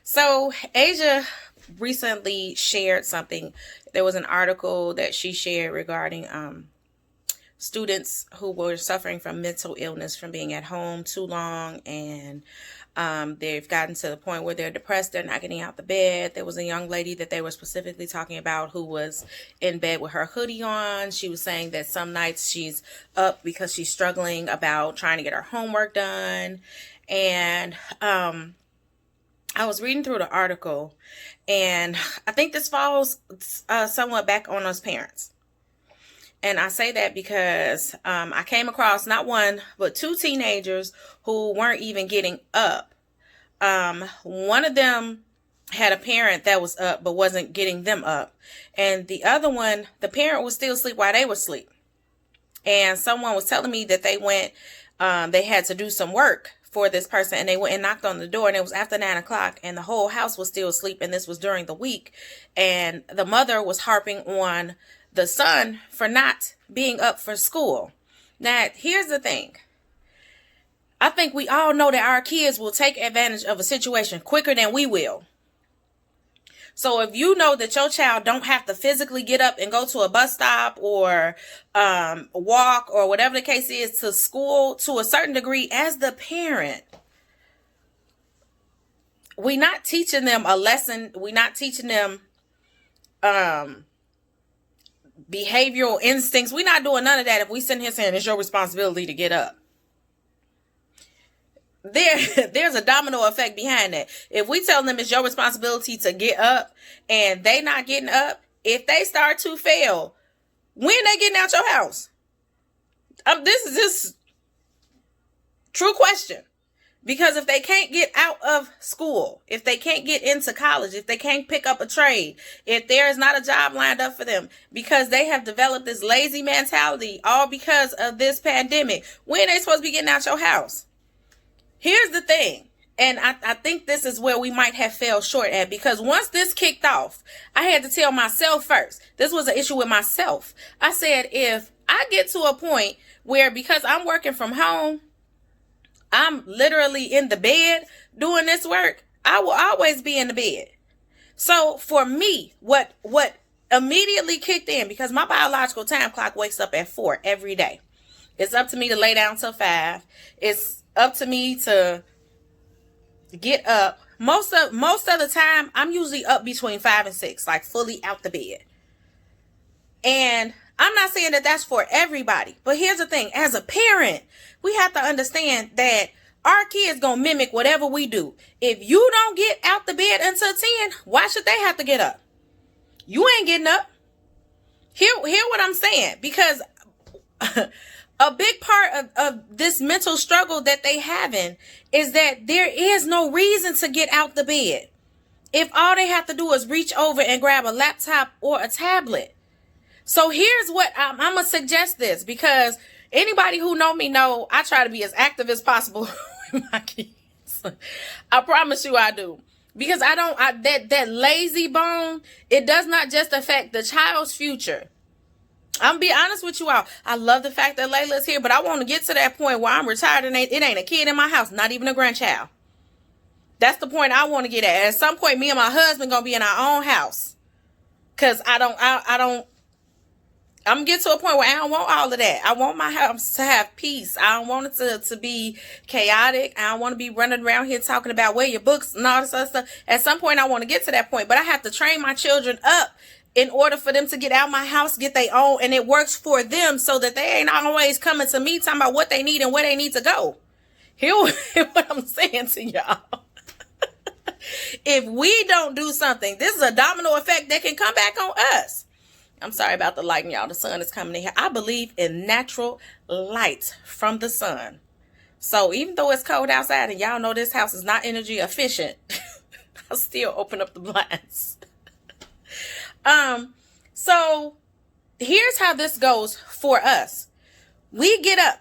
So Asia recently shared something. There was an article that she shared regarding students who were suffering from mental illness from being at home too long, and they've gotten to the point where they're depressed, they're not getting out the bed. There was a young lady that they were specifically talking about who was in bed with her hoodie on. She was saying that some nights she's up because she's struggling about trying to get her homework done. And I was reading through the article, and I think this falls somewhat back on us parents. And I say that because I came across not one, but two teenagers who weren't even getting up. One of them had a parent that was up, but wasn't getting them up. And the other one, the parent was still asleep while they were asleep. And someone was telling me that they had to do some work for this person, and they went and knocked on the door, and it was after 9 o'clock, and the whole house was still asleep, and this was during the week. And the mother was harping on the son for not being up for school. Now, here's the thing. I think we all know that our kids will take advantage of a situation quicker than we will. So if you know that your child don't have to physically get up and go to a bus stop or walk or whatever the case is to school to a certain degree, as the parent, we're not teaching them a lesson. We're not teaching them behavioral instincts. We're not doing none of that if we sit here saying it's your responsibility to get up. There's a domino effect behind that. If we tell them it's your responsibility to get up and they not getting up, if they start to fail, when they getting out your house? This is just true question. Because if they can't get out of school, if they can't get into college, if they can't pick up a trade, if there is not a job lined up for them, because they have developed this lazy mentality, all because of this pandemic, when are they supposed to be getting out your house? Here's the thing, and I think this is where we might have fell short at, because once this kicked off, I had to tell myself first. This was an issue with myself. I said, if I get to a point where, because I'm working from home, I'm literally in the bed doing this work, I will always be in the bed. So for me, what immediately kicked in, because my biological time clock wakes up at 4 every day. It's up to me to lay down till 5. It's up to me to get up. Most of the time, I'm usually up between 5 and 6, like fully out the bed. And I'm not saying that that's for everybody, but here's the thing. As a parent, we have to understand that our kids gonna mimic whatever we do. If you don't get out the bed until 10, why should they have to get up? You ain't getting up. Hear what I'm saying, because a big part of this mental struggle that they having is that there is no reason to get out the bed if all they have to do is reach over and grab a laptop or a tablet. So here's what I'm going to suggest this, because anybody who know me know I try to be as active as possible with my kids. I promise you I do. Because that lazy bone, it does not just affect the child's future. I'm be honest with you all. I love the fact that Layla's here, but I want to get to that point where I'm retired and it ain't a kid in my house, not even a grandchild. That's the point I want to get at. At some point, me and my husband gonna be in our own house, cause I'm gonna get to a point where I don't want all of that. I want my house to have peace. I don't want it to be chaotic. I don't want to be running around here talking about where your books and all this other stuff. At some point, I want to get to that point, but I have to train my children up in order for them to get out my house, get their own, and it works for them so that they ain't always coming to me talking about what they need and where they need to go. Hear what I'm saying to y'all. If we don't do something, this is a domino effect that can come back on us. I'm sorry about the lighting, y'all. The sun is coming in here. I believe in natural light from the sun. So even though it's cold outside and y'all know this house is not energy efficient, I'll still open up the blinds. So here's how this goes for us. We get up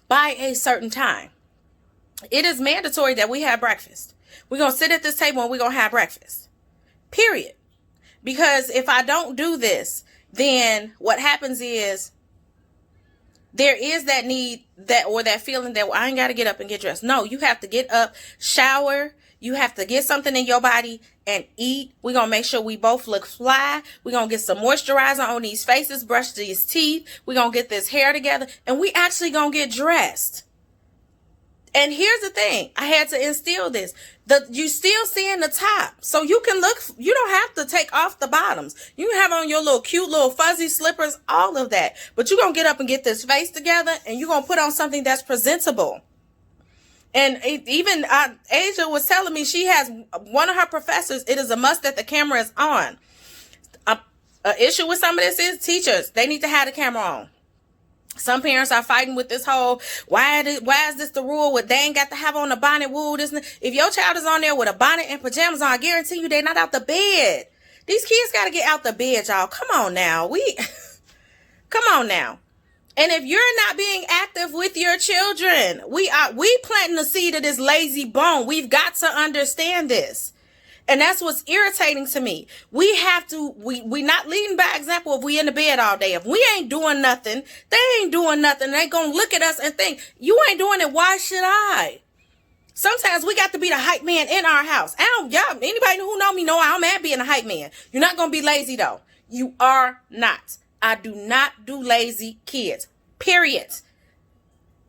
by a certain time. It is mandatory that we have breakfast. We're going to sit at this table and we're going to have breakfast. Period. Because if I don't do this, then what happens is there is that need that feeling that, well, I ain't got to get up and get dressed. No, you have to get up, shower. You have to get something in your body and eat. We're going to make sure we both look fly. We're going to get some moisturizer on these faces, brush these teeth. We're going to get this hair together, and we actually going to get dressed. And here's the thing. I had to instill this. You still seeing the top. So you can look, you don't have to take off the bottoms. You can have on your little cute little fuzzy slippers, all of that. But you're going to get up and get this face together, and you're going to put on something that's presentable. And even Asia was telling me she has one of her professors, it is a must that the camera is on. An issue with some of this is teachers. They need to have the camera on. Some parents are fighting with this whole, why is this the rule? What they ain't got to have on a bonnet, woo. If your child is on there with a bonnet and pajamas on, I guarantee you they're not out the bed. These kids got to get out the bed, y'all. Come on now. Come on now. And if you're not being active with your children, we planting the seed of this lazy bone. We've got to understand this. And that's what's irritating to me. We not leading by example if we in the bed all day. If we ain't doing nothing, they ain't doing nothing. They gonna look at us and think, you ain't doing it, why should I? Sometimes we got to be the hype man in our house. Anybody who know me know I'm at being a hype man. You're not gonna be lazy though. You are not. I do not do lazy kids, period.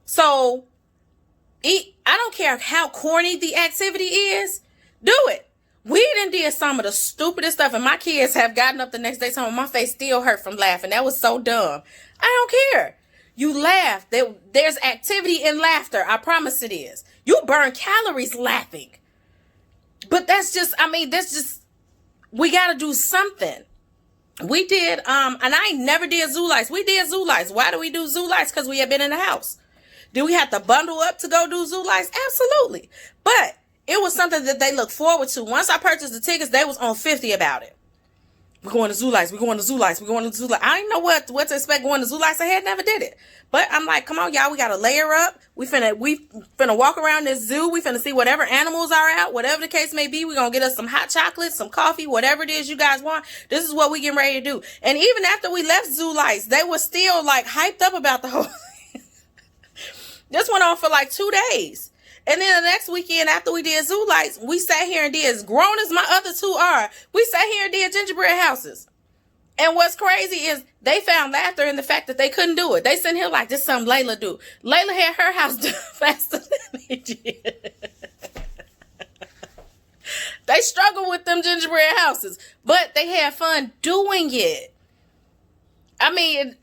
So, I don't care how corny the activity is, do it. We done did some of the stupidest stuff, and my kids have gotten up the next day telling me my face still hurt from laughing. That was so dumb. I don't care. You laugh. There's activity in laughter. I promise it is. You burn calories laughing. But we got to do something. We did, and I ain't never did zoo lights. We did zoo lights. Why do we do zoo lights? Because we had been in the house. Do we have to bundle up to go do zoo lights? Absolutely. But it was something that they look forward to. Once I purchased the tickets, they was on 50 about it. We're going to zoo lights. We're going to zoo lights. We're going to zoo lights. I didn't know what to expect going to zoo lights. I had never did it. But I'm like, come on, y'all. We got to layer up. We finna walk around this zoo. We finna see whatever animals are out. Whatever the case may be. We're going to get us some hot chocolate, some coffee, whatever it is you guys want. This is what we getting ready to do. And even after we left zoo lights, they were still like hyped up about the whole thing. This went on for like 2 days. And then the next weekend after we did zoo lights, we sat here and did, as grown as my other two are, we sat here and did gingerbread houses. And what's crazy is they found laughter in the fact that they couldn't do it. They sitting here like, this is something Layla do. Layla had her house done faster than they did. They struggled with them gingerbread houses, but they had fun doing it. I mean,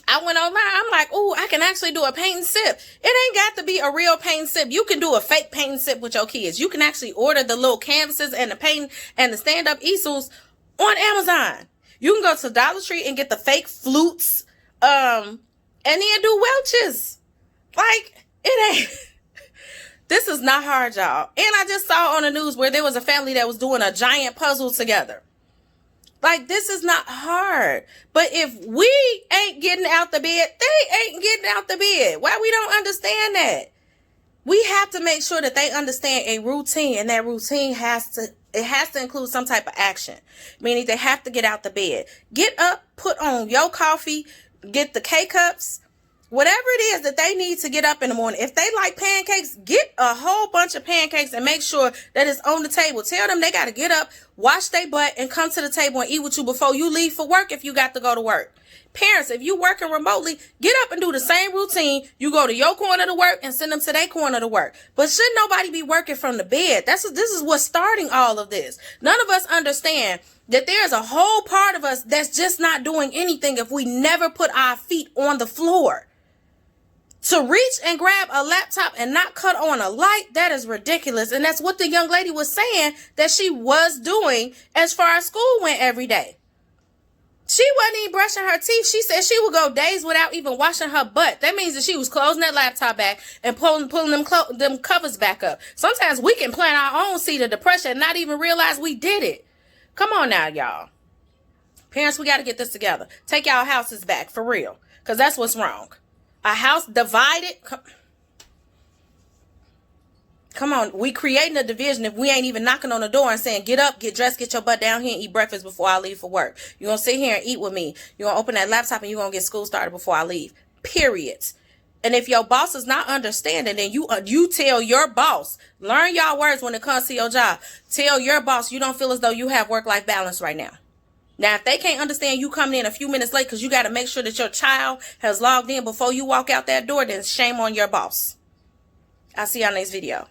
I went online. I'm like, oh, I can actually do a paint and sip. It ain't got to be a real paint and sip. You can do a fake paint and sip with your kids. You can actually order the little canvases and the paint and the stand-up easels on Amazon. You can go to Dollar Tree and get the fake flutes, and then do Welch's. Like, it ain't. This is not hard, y'all. And I just saw on the news where there was a family that was doing a giant puzzle together. Like, this is not hard. But if we ain't getting out the bed, they ain't getting out the bed. Why we don't understand that? We have to make sure that they understand a routine, and that routine has to include some type of action. Meaning they have to get out the bed. Get up, put on your coffee, get the K-cups, whatever it is that they need to get up in the morning. If they like pancakes, get a whole bunch of pancakes and make sure that it's on the table. Tell them they got to get up, wash their butt, and come to the table and eat with you before you leave for work if you got to go to work. Parents, if you working remotely, get up and do the same routine. You go to your corner to work and send them to their corner to work. But shouldn't nobody be working from the bed? This is what's starting all of this. None of us understand that there's a whole part of us that's just not doing anything if we never put our feet on the floor. To reach and grab a laptop and not cut on a light, that is ridiculous. And that's what the young lady was saying that she was doing as far as school went every day. She wasn't even brushing her teeth. She said she would go days without even washing her butt. That means that she was closing that laptop back and pulling them covers back up. Sometimes we can plant our own seed of depression and not even realize we did it. Come on now, y'all. Parents, we got to get this together. Take y'all houses back, for real. Because that's what's wrong. A house divided. Come on. We creating a division if we ain't even knocking on the door and saying, get up, get dressed, get your butt down here and eat breakfast before I leave for work. You're going to sit here and eat with me. You're going to open that laptop and you're going to get school started before I leave. period. And if your boss is not understanding, then you tell your boss, learn y'all words when it comes to your job. Tell your boss you don't feel as though you have work-life balance right now. Now, if they can't understand you coming in a few minutes late because you got to make sure that your child has logged in before you walk out that door, then shame on your boss. I'll see y'all next video.